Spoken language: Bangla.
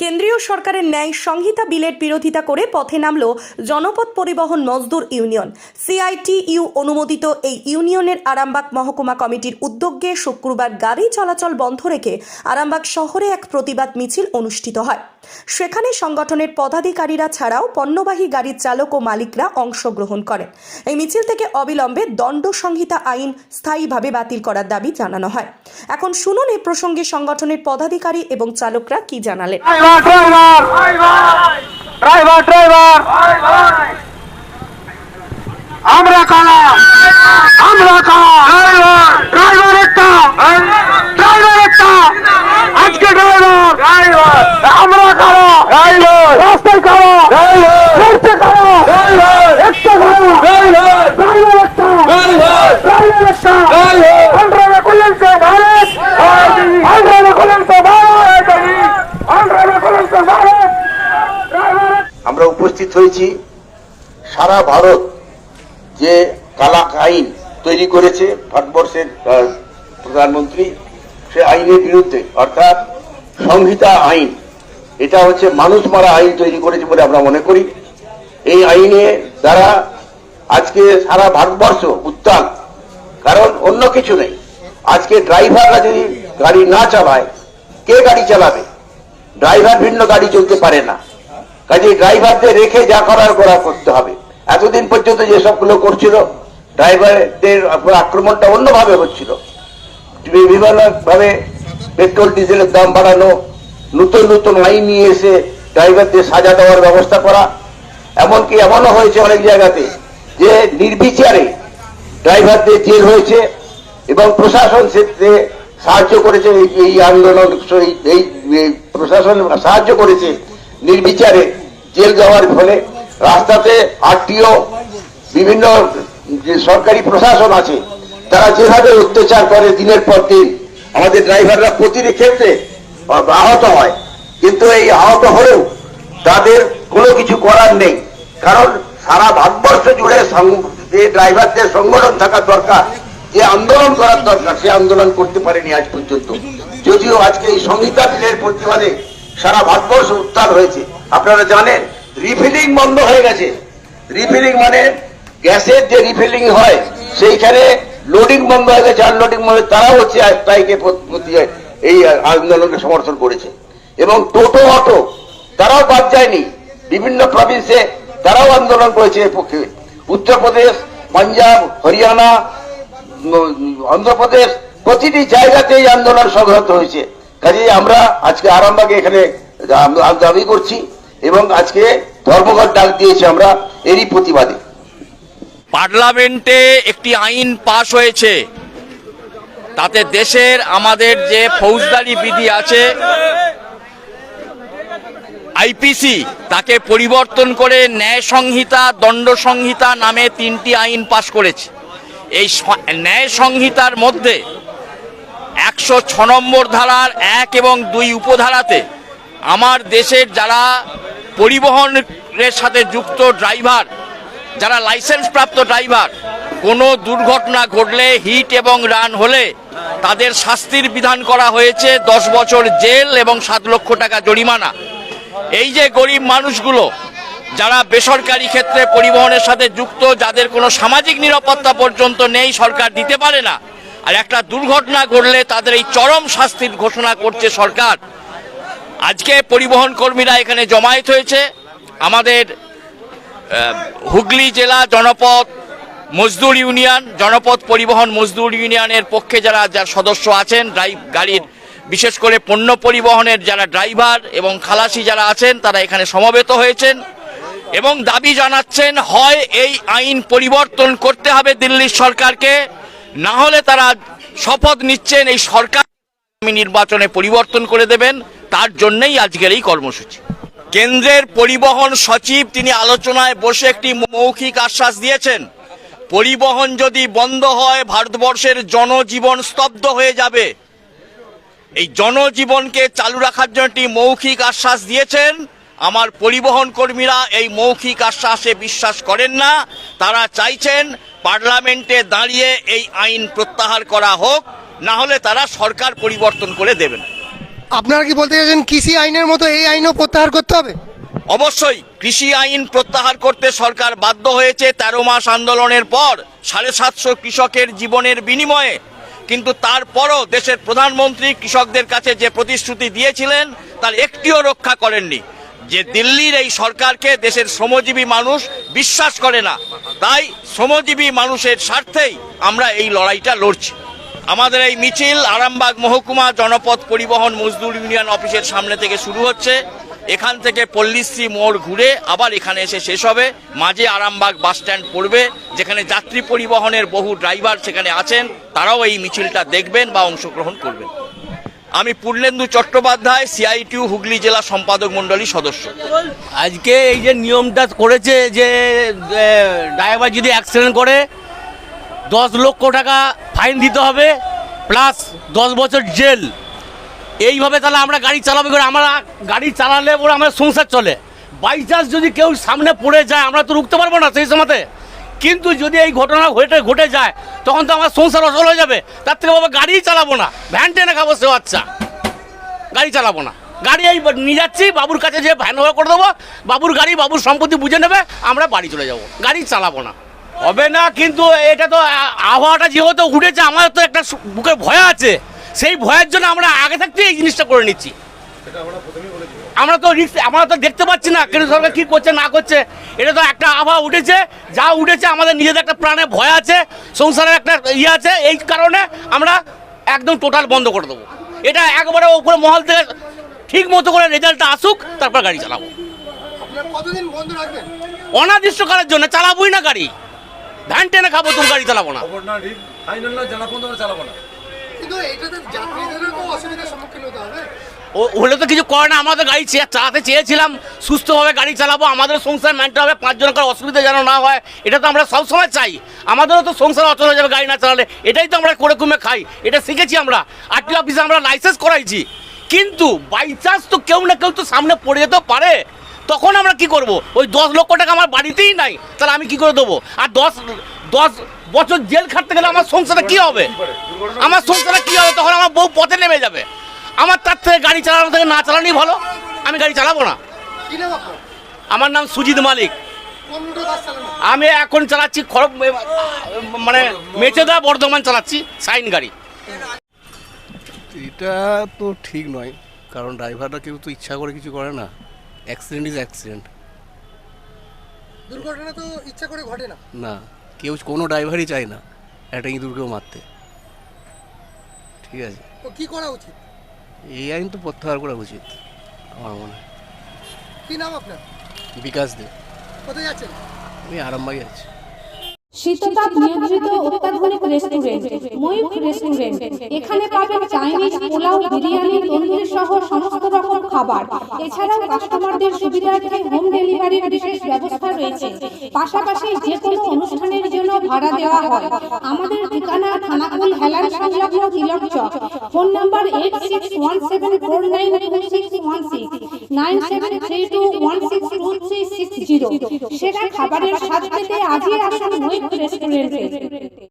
কেন্দ্রীয় সরকারের ন্যায় সংহিতা বিলের বিরোধিতা করে পথে নামল জনপথ পরিবহন মজদুর ইউনিয়ন। সিআইটিইউ অনুমোদিত এই ইউনিয়নের আরামবাগ মহকুমা কমিটির উদ্যোগে শুক্রবার গাড়ি চলাচল বন্ধ রেখে আরামবাগ শহরে এক প্রতিবাদ মিছিল অনুষ্ঠিত হয়। সেখানে সংগঠনের পদাধিকারীরা ছাড়াও পণ্যবাহী গাড়ির চালক ও মালিকরা অংশগ্রহণ করেন। এই মিছিল থেকে অবিলম্বে দণ্ড সংহিতা আইন স্থায়ীভাবে বাতিল করার দাবি জানানো হয়। এখন শুনুন এই প্রসঙ্গে সংগঠনের পদাধিকারী এবং চালকরা কি জানালেন। আমরা কারা, আমরা কারা, ড্রাইভার একটা, ড্রাইভার একটা, আজকে ড্রাইভার, আমরা কারা, রাস্তায় কারা, রাস্তায় কারা, একটা কারা, ড্রাইভার একটা, ড্রাইভার একটা, আন্ধ্রা খুলেন তো ভারত, আন্ধ্রা খুলেন তো ভারত, আন্ধ্রা খুলেন তো ভারত। আমরা উপস্থিত হয়েছি সারা ভারত যে কালা আইন তৈরি করেছে ভারতবর্ষের প্রধানমন্ত্রী, সে আইনের বিরুদ্ধে, অর্থাৎ সংহিতা আইন। এটা হচ্ছে মানুষ মারা আইন তৈরি করেছে বলে আমরা মনে করি। এই আইনে দ্বারা আজকে সারা ভারতবর্ষ উত্তাল, কারণ অন্য কিছু নেই। আজকে ড্রাইভাররা যদি গাড়ি না চালায়, কে গাড়ি চালাবে? ড্রাইভার ভিন্ন গাড়ি চলতে পারে না, কাজে ড্রাইভারদের রেখে যা করার করতে হবে। এতদিন পর্যন্ত যেসবগুলো করছিল, ড্রাইভারদের আক্রমণটা অন্যভাবে হচ্ছিল। বিভিন্ন ভাবে পেট্রোল ডিজেলের দাম বাড়ানো, নতুন নতুন আইন নিয়ে এসে ড্রাইভারদের সাজা দেওয়ার ব্যবস্থা করা, এমনকি এমনও হয়েছে অনেক জায়গাতে যে নির্বিচারে ড্রাইভারদের জেল হয়েছে এবং প্রশাসন ক্ষেত্রে সাহায্য করেছে। এই আন্দোলন এই প্রশাসন সাহায্য করেছে নির্বিচারে জেল যাওয়ার ফলে। রাস্তাতে আরটিও, বিভিন্ন যে সরকারি প্রশাসন আছে, তারা যেভাবে অত্যাচার করে দিনের পর দিন, আমাদের ড্রাইভাররা প্রতিটি ক্ষেত্রে আহত হয়। কিন্তু এই আহত হলেও তাদের কোনো কিছু করার নেই, কারণ সারা ভারতবর্ষ জুড়ে যে ড্রাইভারদের সংগঠন থাকা দরকার, যে আন্দোলন করার দরকার, সে আন্দোলন করতে পারেনি আজ পর্যন্ত। যদিও আজকে এই সংহিতা বিলের প্রতিবাদে সারা ভারতবর্ষ উত্তাল হয়েছে। আপনারা জানেন রিফিলিং বন্ধ হয়ে গেছে। রিফিলিং মানে গ্যাসের যে রিফিলিং হয়, সেইখানে লোডিং বন্ধ হয়ে গেছে, আনলোডিং বন্ধ। তারাও হচ্ছে স্ট্রাইকে এই আন্দোলনকে সমর্থন করেছে। এবং টোটো অটো তারাও বাদ যায়নি, বিভিন্ন প্রভিন্সে তারাও আন্দোলন করেছে এর পক্ষে। উত্তরপ্রদেশ, পাঞ্জাব, হরিয়ানা, অন্ধ্রপ্রদেশ, প্রতিটি জায়গাতে এই আন্দোলন সংঘটিত হয়েছে। কাজেই আমরা আজকে আরামবাগে এখানে দাবি করছি এবং আজকে ধর্মঘট ডাক দিয়েছি আমরা এরই প্রতিবাদে। পার্লামেন্টে একটি আইন পাশ হয়েছে, তাতে দেশের আমাদের যে ফৌজদারি বিধি আছে আইপিসি, তাকে পরিবর্তন করে ন্যায় সংহিতা, দণ্ড সংহিতা নামে 3টি আইন পাশ করেছে। এই ন্যায় সংহিতার মধ্যে 106 নম্বর ধারার 1 এবং 2 উপধারাতে আমার দেশের যারা পরিবহনের সাথে যুক্ত ড্রাইভার, যারা লাইসেন্স প্রাপ্ত ড্রাইভার, কোনো দুর্ঘটনা ঘটলে, হিট এবং রান হলে তাদের শাস্তির বিধান করা হয়েছে 10 বছর জেল এবং 7 লক্ষ টাকা জরিমানা। এই যে গরিব মানুষগুলো যারা বেসরকারি ক্ষেত্রে পরিবহনের সাথে যুক্ত, যাদের কোনো সামাজিক নিরাপত্তা পর্যন্ত নেই, সরকার দিতে পারে না, আর একটা দুর্ঘটনা ঘটলে তাদের এই চরম শাস্তির ঘোষণা করছে সরকার। আজকে পরিবহন কর্মীরা এখানে জমায়েত হয়েছে। আমাদের হুগলি জেলা জনপথ মজদুর ইউনিয়ন, জনপথ পরিবহন মজদুর ইউনিয়নের পক্ষে যারা সদস্য আছেন, গাড়ির বিশেষ করে পণ্য পরিবহনের যারা ড্রাইভার এবং খালাসি যারা আছেন, তারা এখানে সমবেত হয়েছেন এবং দাবি জানাচ্ছেন, হয় এই আইন পরিবর্তন করতে হবে দিল্লির সরকারকে, না হলে তারা শপথ নিচ্ছেন এই সরকার নির্বাচনে পরিবর্তন করে দেবেন। তার জন্যই আজকের এই কর্মসূচি। কেন্দ্রের পরিবহন সচিব তিনি আলোচনায় বসে একটি মৌখিক আশ্বাস দিয়েছেন, পরিবহন যদি বন্ধ হয় ভারতবর্ষের জনজীবন স্তব্ধ হয়ে যাবে। এই জনজীবনকে চালু রাখার জন্য একটি মৌখিক আশ্বাস দিয়েছেন। আমার পরিবহন কর্মীরা এই মৌখিক আশ্বাসে বিশ্বাস করেন না। তারা চাইছেন পার্লামেন্টে দাঁড়িয়ে এই আইন প্রত্যাহার করা হোক, না হলে তারা সরকার পরিবর্তন করে দেবেন। আপনারা কি বলতে চাইছেন কৃষি আইনের মতো এই আইনও প্রত্যাহার করতে হবে? অবশ্যই কৃষি আইন প্রত্যাহার করতে সরকার বাধ্য হয়েছে 13 মাস আন্দোলনের পর 750 কৃষকের জীবনের বিনিময়ে। কিন্তু তারপরও দেশের প্রধানমন্ত্রী কৃষকদের কাছে যে প্রতিশ্রুতি দিয়েছিলেন তার একটিও রক্ষা করেননি। যে দিল্লির এই সরকারকে দেশের শ্রমজীবী মানুষ বিশ্বাস করে না, তাই শ্রমজীবী মানুষের স্বার্থেই আমরা এই লড়াইটা লড়ছি। আমাদের এই মিছিল আরামবাগ মহকুমা জনপথ পরিবহন মজদুর ইউনিয়ন অফিসের সামনে থেকে শুরু হচ্ছে। এখান থেকে পল্লীশ্রী মোড় ঘুরে আবার এখানে এসে শেষ হবে। মাঝে আরামবাগ বাস স্ট্যান্ড পড়বে, যেখানে যাত্রী পরিবহনের বহু ড্রাইভার সেখানে আছেন, তারাও এই মিছিলটা দেখবেন বা অংশগ্রহণ করবেন। আমি পূর্ণেন্দু চট্টোপাধ্যায়, সিআইটিইউ হুগলি জেলা সম্পাদক মণ্ডলীর সদস্য। আজকে এই যে নিয়মটা করেছে যে ড্রাইভার যদি অ্যাক্সিডেন্ট করে 10 লক্ষ টাকা ফাইন দিতে হবে প্লাস 10 বছর জেল। এইভাবে তাহলে আমরা গাড়ি চালাবো করে? আমরা গাড়ি চালালে পরে আমার সংসার চলে। বাই চান্স যদি কেউ সামনে পড়ে যায় আমরা তো রুখতে পারবো না সেই সময়তে, কিন্তু যদি এই ঘটনা ঘটে যায় তখন তো আমার সংসার অচল হয়ে যাবে। তার থেকে বাবা গাড়িই চালাবো না, ভ্যান টেনে খাবো সে আচ্ছা, গাড়ি চালাবো না। গাড়ি এই নিয়ে যাচ্ছি, বাবুর কাছে যে ভ্যান ভাড়া করে দেবো, বাবুর গাড়ি বাবুর সম্পত্তি বুঝে নেবে, আমরা বাড়ি চলে যাব, গাড়ি চালাবো না। হবে না, কিন্তু এটা তো আবহাওয়াটা যেহেতু উঠেছে আমাদের তো একটা বুকের ভয় আছে, সেই ভয়ের জন্য আমরা আগে থাকতে এই জিনিসটা করে নিচ্ছি। আমরা তো রিস্ক, আমরা তো দেখতে পাচ্ছি না কেন সরকার কী করছে না করছে। এটা তো একটা আবহাওয়া উঠেছে, যা উঠেছে আমাদের নিজেদের একটা প্রাণে ভয় আছে, সংসারের একটা ইয়ে আছে, এই কারণে আমরা একদম টোটাল বন্ধ করে দেবো। এটা একবারে উপরে মহল থেকে ঠিক মতো করে রেজাল্টটা আসুক, তারপর গাড়ি চালাবো। কতদিন বন্ধ রাখবেন? অনির্দিষ্টকালের জন্য চালাবোই না গাড়ি, ভ্যান টেনে খাবো, তুমি গাড়ি চালাবো না। কিন্তু এটাতে যাত্রীদেরও তো অসুবিধার সম্মুখীন হতে হবে। হলে তো কিছু করে না, আমরা তো গাড়ি চালাতে চেয়েছিলাম, সুস্থভাবে গাড়ি চালাবো, আমাদের সংসার মানতে হবে, 5 জনের অসুবিধা যেন না হয়, এটা তো আমরা সবসময় চাই। আমাদেরও তো সংসার অচল হয়ে যাবে গাড়ি না চালালে, এটাই তো আমরা করে কুমে খাই, এটা শিখেছি আমরা। আরটিও অফিসে আমরা লাইসেন্স করাইছি, কিন্তু বাই চান্স তো কেউ না কেউ তো সামনে পড়ে যেতে পারে, তখন আমরা কি করব? ওই 10 লক্ষ টাকা আমার বাড়িতেই নাই, তাহলে আমি কি করে দেবো? আর 10 বছর জেল খাটতে গেলে আমার সংসারে কি হবে? আমার সংসারে কি হবে? তখন আমার বউ পথে নেমে যাবে। আমার তার থেকে গাড়ি চালানো থেকে না চালানোই ভালো, আমি গাড়ি চালাবো না। কি নাম আপনার? আমার নাম সুজিত মালিক। কোন রুটে বাস চালান? আমি এখন চালাচ্ছি মানে মেচেদা বর্ধমান চালাচ্ছি সাইন গাড়ি। এটা তো ঠিক নয়, কারণ ড্রাইভাররা কেউ তো ইচ্ছা করে কিছু করে না। Accident is accident. দুর্ঘটনা তো ইচ্ছা করে ঘটে না। না, কেউ কোনো ড্রাইভারই চায় না একটা ইঁদুরকেও মারতে। ঠিক আছে, তো কি করা উচিত? এই আইন তো প্রত্যাহার করা উচিত আমার মনে হয়। কি নাম আপনার? বিকাশ দে। কোথায় যাচ্ছেন? আমি আরামবাগে আছি। শীততাপ নিয়ন্ত্রিত অত্যাধুনিক রেস্টুরেন্ট ময়ূখ রেস্টুরেন্ট। এখানে পাবেন চাইনিজ, পোলাও, বিরিয়ানি, তন্দুরি সহ সমস্ত রকম খাবার। এছাড়াও কাস্টমারদের সুবিধার্থে হোম ডেলিভারির বিশেষ ব্যবস্থা রয়েছে। পাশাপাশি যে কোনো অনুষ্ঠানের জন্য ভাড়া দেওয়া হয়। আমাদের ঠিকানা থানাকুল হেলান সংলগ্ন তিলক চক। Phone number 8617492616 9732162360। সেরা খাবারের স্বাদ পেতে আজই আসুন ময়ূখ রেস্টুরেন্টে।